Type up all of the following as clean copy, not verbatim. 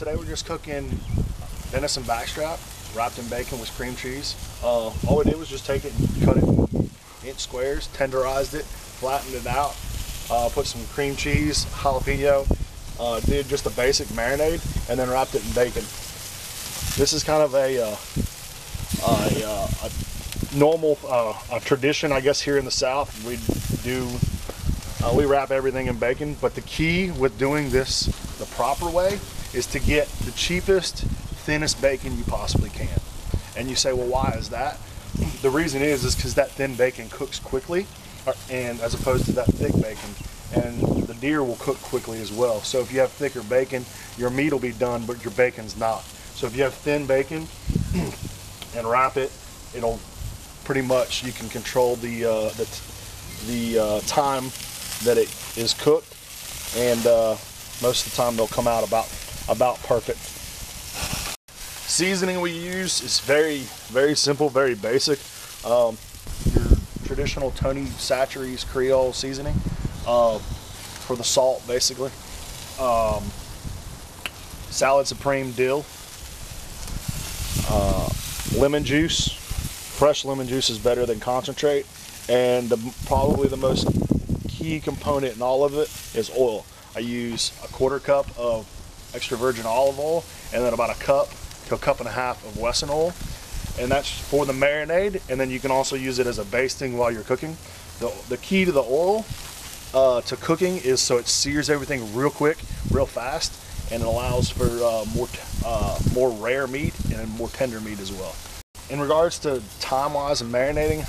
Today we're just cooking venison backstrap wrapped in bacon with cream cheese. All we did was just take it and cut it in inch squares, tenderized it, flattened it out, put some cream cheese, jalapeno, did just a basic marinade, and then wrapped it in bacon. This is kind of a normal tradition, I guess, here in the South. We wrap everything in bacon, but the key with doing this the proper way is to get the cheapest, thinnest bacon you possibly can. And you say, well, why is that? The reason is because that thin bacon cooks quickly, and as opposed to that thick bacon, and the deer will cook quickly as well. So if you have thicker bacon, your meat will be done, but your bacon's not. So if you have thin bacon and wrap it, it'll pretty much, you can control the time that it is cooked, and most of the time they'll come out about perfect. Seasoning we use is very simple, very basic. Your traditional Tony Chachere's Creole seasoning for the salt, basically. Salad Supreme dill, lemon juice. Fresh lemon juice is better than concentrate, and probably the most key component in all of it is oil. I use a 1/4 cup of extra virgin olive oil, and then about a cup to a cup and a half of Wesson oil, and that's for the marinade. And then you can also use it as a basting while you're cooking. The key to the oil to cooking is so it sears everything real quick, real fast, and it allows for more rare meat and more tender meat as well. In regards to time-wise and marinating,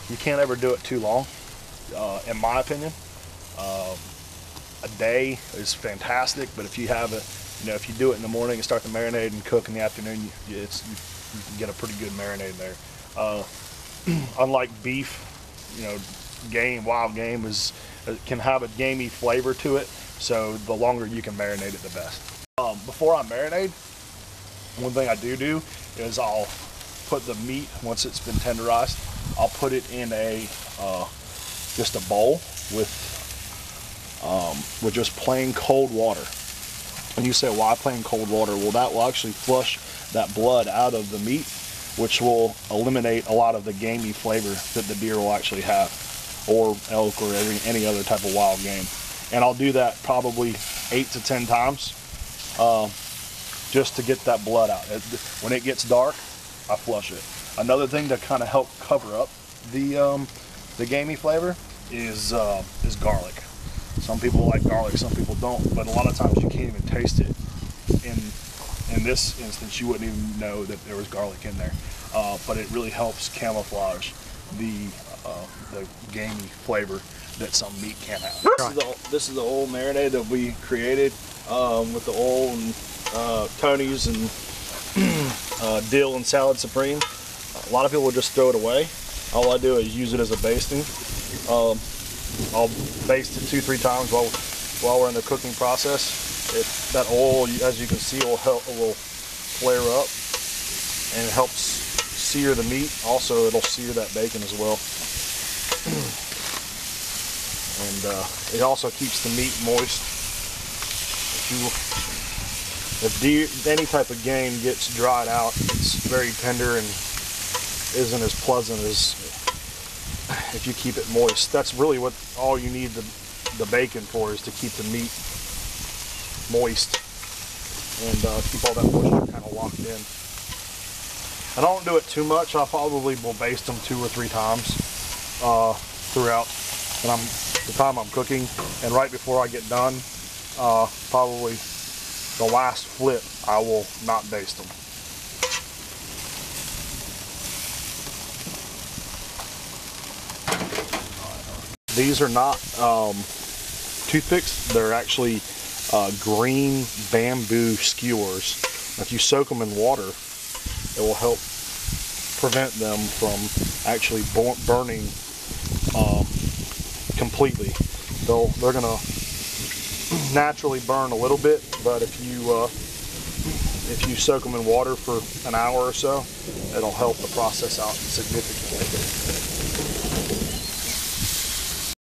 you can't ever do it too long, in my opinion. A day is fantastic, but if you have it, if you do it in the morning and start to marinate and cook in the afternoon, you can get a pretty good marinade there. Unlike beef, game, wild game can have a gamey flavor to it, so the longer you can marinate it, the best. Before I marinate, one thing I do is I'll put the meat, once it's been tenderized, I'll put it in just a bowl with just plain cold water. And you say, why plain cold water? Well, that will actually flush that blood out of the meat, which will eliminate a lot of the gamey flavor that the deer will actually have, or elk, or any other type of wild game. And I'll do that probably 8 to 10 times just to get that blood out. When it gets dark, I flush it. Another thing to kind of help cover up the gamey flavor is garlic. Some people like garlic, some people don't, but a lot of times you can't even taste it. In this instance, you wouldn't even know that there was garlic in there, but it really helps camouflage the gamey flavor that some meat can't have. This is the oil marinade that we created with the oil and Tony's and dill and Salad Supreme. A lot of people just throw it away. All I do is use it as a basting. I'll baste it 2-3 times while we're in the cooking process. That oil, as you can see, will flare up, and it helps sear the meat. Also, it'll sear that bacon as well. And it also keeps the meat moist. If any type of game gets dried out, it's very tender and isn't as pleasant as if you keep it moist. That's really all you need the bacon for, is to keep the meat moist and keep all that moisture kind of locked in. I don't do it too much. I probably will baste them 2 or 3 times throughout the time I'm cooking, and right before I get done, probably the last flip, I will not baste them. These are not toothpicks, they're actually green bamboo skewers. If you soak them in water, it will help prevent them from actually burning completely. They're gonna naturally burn a little bit, but if you soak them in water for an hour or so, it'll help the process out significantly.